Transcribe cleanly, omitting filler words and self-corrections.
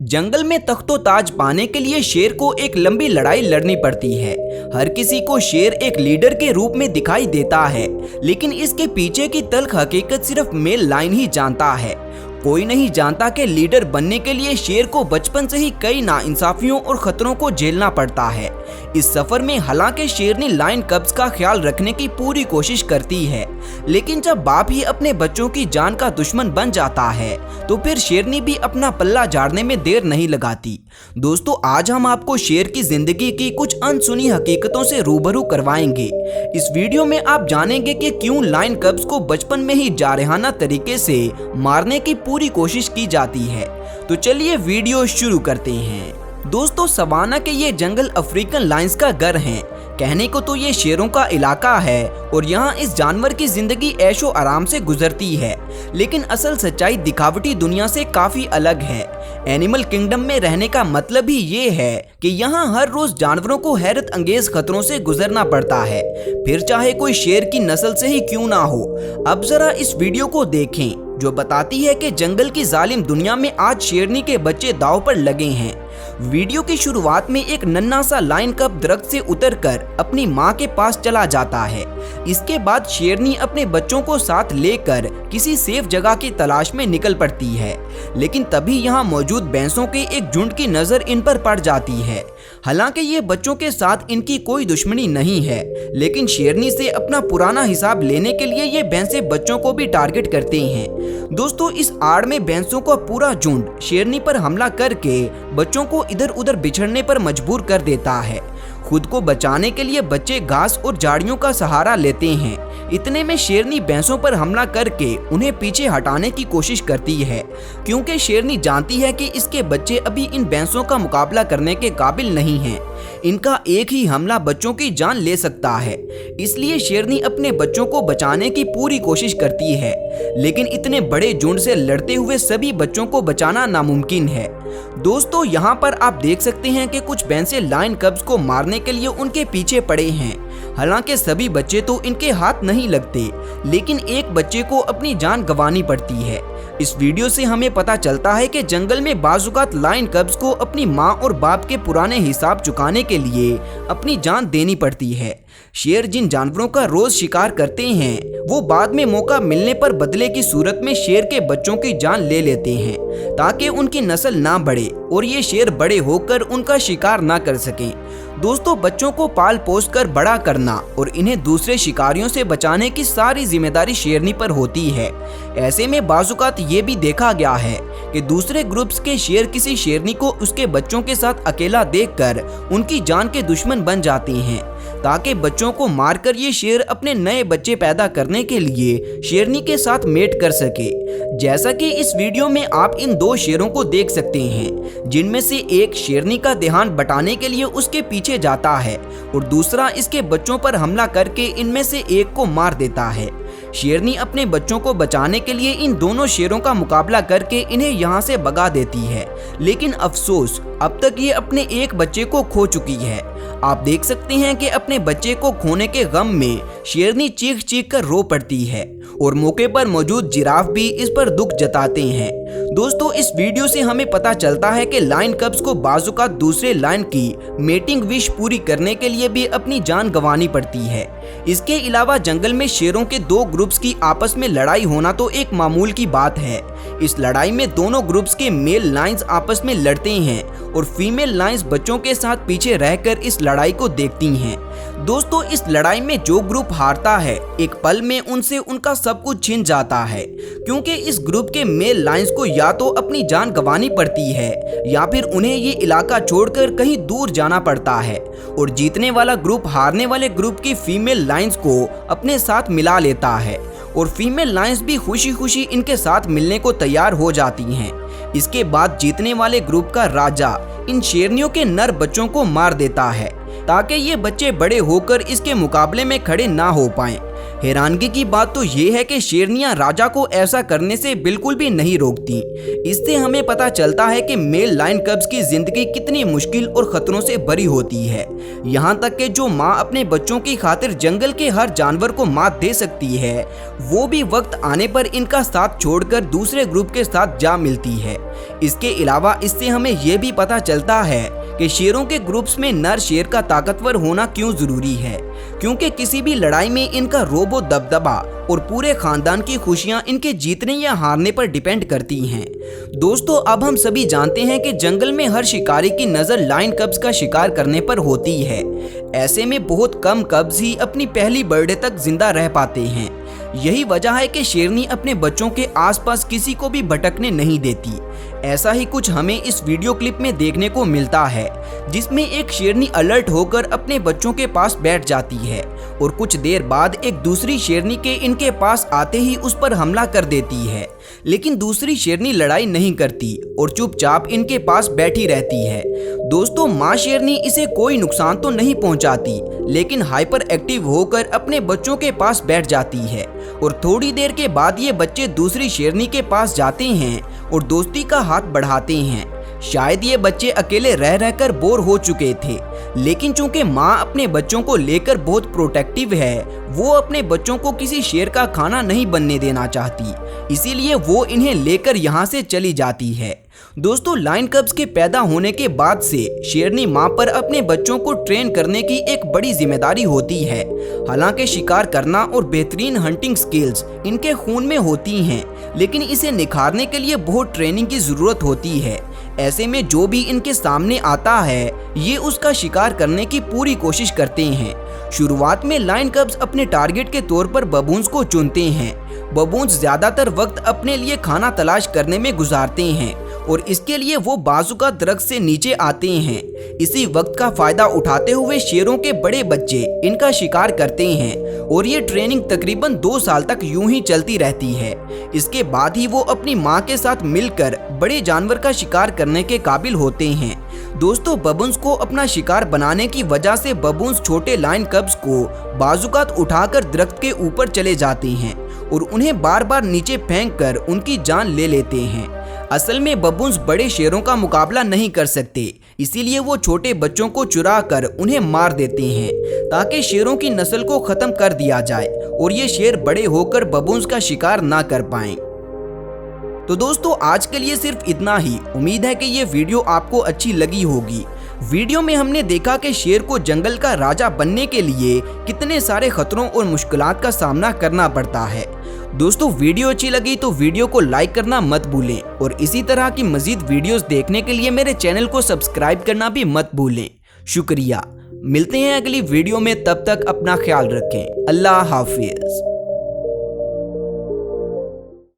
जंगल में तख्तो ताज पाने के लिए शेर को एक लंबी लड़ाई लड़नी पड़ती है। हर किसी को शेर एक लीडर के रूप में दिखाई देता है, लेकिन इसके पीछे की तल्ख हकीकत सिर्फ मेल लाइन ही जानता है। कोई नहीं जानता कि लीडर बनने के लिए शेर को बचपन से ही कई नाइंसाफियों और खतरों को झेलना पड़ता है। इस सफर में हालांकि शेरनी लायन कब्स का ख्याल रखने की पूरी कोशिश करती है, लेकिन जब बाप ही अपने बच्चों की जान का दुश्मन बन जाता है तो फिर शेरनी भी अपना पल्ला झाड़ने में देर नहीं लगाती। दोस्तों, आज हम आपको शेर की जिंदगी की कुछ अनसुनी हकीकतों से रूबरू करवाएंगे। इस वीडियो में आप जानेंगे कि क्यों लायन कब्स को बचपन में ही जारहाना तरीके से मारने की पूरी कोशिश की जाती है। तो चलिए वीडियो शुरू करते हैं। दोस्तों, सवाना के ये जंगल अफ्रीकन लायंस का घर है। कहने को तो ये शेरों का इलाका है और यहाँ इस जानवर की जिंदगी ऐशो आराम से गुजरती है, लेकिन असल सच्चाई दिखावटी दुनिया से काफी अलग है। एनिमल किंगडम में रहने का मतलब ही ये है कि यहाँ हर रोज जानवरों को हैरत अंगेज खतरों से गुजरना पड़ता है, फिर चाहे कोई शेर की नस्ल से ही क्यों ना हो। अब जरा इस वीडियो को देखें जो बताती है कि जंगल की जालिम दुनिया में आज शेरनी के बच्चे दांव पर लगे हैं। वीडियो की शुरुआत में एक नन्हा सा लायन कब दरख्त से उतरकर अपनी मां के पास चला जाता है। इसके बाद शेरनी अपने बच्चों को साथ लेकर किसी सेफ जगह की तलाश में निकल पड़ती है, लेकिन तभी यहाँ मौजूद भैंसों के एक झुंड की नजर इन पर पड़ जाती है। हालांकि ये बच्चों के साथ इनकी कोई दुश्मनी नहीं है, लेकिन शेरनी से अपना पुराना हिसाब लेने के लिए ये भैंसे बच्चों को भी टारगेट करते हैं। दोस्तों, इस आड़ में भैंसों का पूरा झुंड शेरनी पर हमला करके बच्चों को इधर उधर बिछड़ने पर मजबूर कर देता है। खुद को बचाने के लिए बच्चे घास और झाड़ियों का सहारा लेते हैं। इतने में शेरनी भैंसों पर हमला करके उन्हें पीछे हटाने की कोशिश करती है, क्योंकि शेरनी जानती है कि इसके बच्चे अभी इन भैंसों का मुकाबला करने के काबिल नहीं हैं। इनका एक ही हमला बच्चों की जान ले सकता है, इसलिए शेरनी अपने बच्चों को बचाने की पूरी कोशिश करती है, लेकिन इतने बड़े झुंड से लड़ते हुए सभी बच्चों को बचाना नामुमकिन है। दोस्तों, यहाँ पर आप देख सकते हैं कि कुछ भैंसे लायन कब्स को मारने के लिए उनके पीछे पड़े हैं। हालांकि सभी बच्चे तो इनके हाथ नहीं लगते, लेकिन एक बच्चे को अपनी जान गंवानी पड़ती है। इस वीडियो से हमें पता चलता है कि जंगल में बाजुकात लायन कब्स को अपनी माँ और बाप के पुराने हिसाब चुकाने के लिए अपनी जान देनी पड़ती है। शेर जिन जानवरों का रोज शिकार करते हैं वो बाद में मौका मिलने पर बदले की सूरत में शेर के बच्चों की जान ले लेते हैं, ताकि उनकी नस्ल ना बढ़े और ये शेर बड़े होकर उनका शिकार ना कर सकें। दोस्तों, बच्चों को पाल पोस कर बड़ा करना और इन्हें दूसरे शिकारियों से बचाने की सारी जिम्मेदारी शेरनी पर होती है। ऐसे में बाजुकात ये भी देखा गया है कि दूसरे ग्रुप्स के शेर किसी शेरनी को उसके बच्चों के साथ अकेला देखकर उनकी जान के दुश्मन बन जाते हैं, ताकि बच्चों को मारकर ये शेर अपने नए बच्चे पैदा करने के लिए शेरनी के साथ मेट कर सके। जैसा कि इस वीडियो में आप इन दो शेरों को देख सकते हैं, जिनमें से एक शेरनी का ध्यान बटाने के लिए उसके पीछे जाता है और दूसरा इसके बच्चों पर हमला करके इनमें से एक को मार देता है। शेरनी अपने बच्चों को बचाने के लिए इन दोनों शेरों का मुकाबला करके इन्हें यहाँ से भगा देती है, लेकिन अफसोस अब तक ये अपने एक बच्चे को खो चुकी है। आप देख सकते हैं कि अपने बच्चे को खोने के गम में शेरनी चीख चीख कर रो पड़ती है और मौके पर मौजूद जिराफ भी इस पर दुख जताते हैं। दोस्तों, इस वीडियो से हमें पता चलता है कि लायन कब्स को बाजुकात दूसरे लायन की मेटिंग विश पूरी करने के लिए भी अपनी जान गंवानी पड़ती है। इसके अलावा जंगल में शेरों के दो ग्रुप्स की आपस में लड़ाई होना तो एक मामूल की बात है। इस लड़ाई में दोनों ग्रुप्स के मेल लायंस आपस में लड़ते हैं और फीमेल लायंस बच्चों के साथ पीछे रहकर इस लड़ाई को देखती हैं। दोस्तों, इस लड़ाई में जो ग्रुप हारता है एक पल में उनसे उनका सब कुछ छिन जाता है, क्योंकि इस ग्रुप के मेल लायंस को या तो अपनी जान गंवानी पड़ती है या फिर उन्हें ये इलाका छोड़कर कहीं दूर जाना पड़ता है, और जीतने वाला ग्रुप हारने वाले ग्रुप की फीमेल लायंस को अपने साथ मिला लेता है और फीमेल लायंस भी खुशी खुशी इनके साथ मिलने को तैयार हो जाती हैं। इसके बाद जीतने वाले ग्रुप का राजा इन शेरनियों के नर बच्चों को मार देता है, ताकि ये बच्चे बड़े होकर इसके मुकाबले में खड़े ना हो पाएं। हैरानगी की बात तो ये है कि शेरनियां राजा को ऐसा करने से बिल्कुल भी नहीं रोकती। इससे हमें पता चलता है कि मेल लायन कब्स की जिंदगी कितनी मुश्किल और खतरों से भरी होती है। यहाँ तक कि जो माँ अपने बच्चों की खातिर जंगल के हर जानवर को मात दे सकती है, वो भी वक्त आने पर इनका साथ छोड़कर दूसरे ग्रुप के साथ जा मिलती है। इसके अलावा इससे हमें यह भी पता चलता है कि शेरों के ग्रुप्स में नर शेर का ताकतवर होना क्यों जरूरी है, क्योंकि किसी भी लड़ाई में इनका रोबो दबदबा और पूरे खानदान की खुशियां इनके जीतने या हारने पर डिपेंड करती हैं। दोस्तों, अब हम सभी जानते हैं कि जंगल में हर शिकारी की नज़र लायन कब्स का शिकार करने पर होती है। ऐसे में बहुत कम कब्स ही अपनी पहली बर्थडे तक जिंदा रह पाते हैं। यही वजह है कि शेरनी अपने बच्चों के आसपास किसी को भी भटकने नहीं देती। ऐसा ही कुछ हमें इस वीडियो क्लिप में देखने को मिलता है, जिसमें एक शेरनी अलर्ट होकर अपने बच्चों के पास बैठ जाती है और कुछ देर बाद एक दूसरी शेरनी के इनके पास आते ही उस पर हमला कर देती है। लेकिन दूसरी शेरनी लड़ाई नहीं करती और चुपचाप इनके पास बैठी रहती है। दोस्तों, माँ शेरनी इसे कोई नुकसान तो नहीं पहुंचाती, लेकिन हाइपर एक्टिव होकर अपने बच्चों के पास बैठ जाती है और थोड़ी देर के बाद ये बच्चे दूसरी शेरनी के पास जाते हैं और दोस्ती का हाथ बढ़ाते हैं। शायद ये बच्चे अकेले रह रहकर बोर हो चुके थे, लेकिन चूंकि माँ अपने बच्चों को लेकर बहुत प्रोटेक्टिव है, वो अपने बच्चों को किसी शेर का खाना नहीं बनने देना चाहती, इसीलिए वो इन्हें लेकर यहाँ से चली जाती है। दोस्तों, लायन कब्स के पैदा होने के बाद से शेरनी माँ पर अपने बच्चों को ट्रेन करने की एक बड़ी जिम्मेदारी होती है। हालांकि शिकार करना और बेहतरीन हंटिंग स्किल्स इनके खून में होती हैं, लेकिन इसे निखारने के लिए बहुत ट्रेनिंग की ज़रूरत होती है। ऐसे में जो भी इनके सामने आता है, ये उसका शिकार करने की पूरी कोशिश करते हैं। शुरुआत में लायन कब्स अपने टारगेट के तौर पर बबून्स को चुनते हैं। बबून्स ज़्यादातर वक्त अपने लिए खाना तलाश करने में गुजारते हैं और इसके लिए वो बाजुका दरख्त से नीचे आते हैं। इसी वक्त का फायदा उठाते हुए शेरों के बड़े बच्चे इनका शिकार करते हैं और ये ट्रेनिंग तकरीबन 2 साल तक यूं ही चलती रहती है। इसके बाद ही वो अपनी माँ के साथ मिलकर बड़े जानवर का शिकार करने के काबिल होते हैं। दोस्तों, बबून्स को अपना शिकार बनाने की वजह से बबून्स छोटे लायन कब्स को बाजुकात उठाकर दरख्त के ऊपर चले जाते हैं और उन्हें बार बार नीचे फेंककर उनकी जान ले लेते हैं। असल में बबून्स बड़े शेरों का मुकाबला नहीं कर सकते, इसीलिए वो छोटे बच्चों को चुरा कर उन्हें मार देते हैं ताकि शेरों की नस्ल को खत्म कर दिया जाए और ये शेर बड़े होकर बबून्स का शिकार ना कर पाएं। तो दोस्तों, आज के लिए सिर्फ इतना ही। उम्मीद है कि ये वीडियो आपको अच्छी लगी होगी। वीडियो में हमने देखा कि शेर को जंगल का राजा बनने के लिए कितने सारे खतरों और मुश्किलात का सामना करना पड़ता है। दोस्तों, वीडियो अच्छी लगी तो वीडियो को लाइक करना मत भूलें और इसी तरह की मजीद वीडियोस देखने के लिए मेरे चैनल को सब्सक्राइब करना भी मत भूलें। शुक्रिया। मिलते हैं अगली वीडियो में, तब तक अपना ख्याल रखें। अल्लाह हाफिज।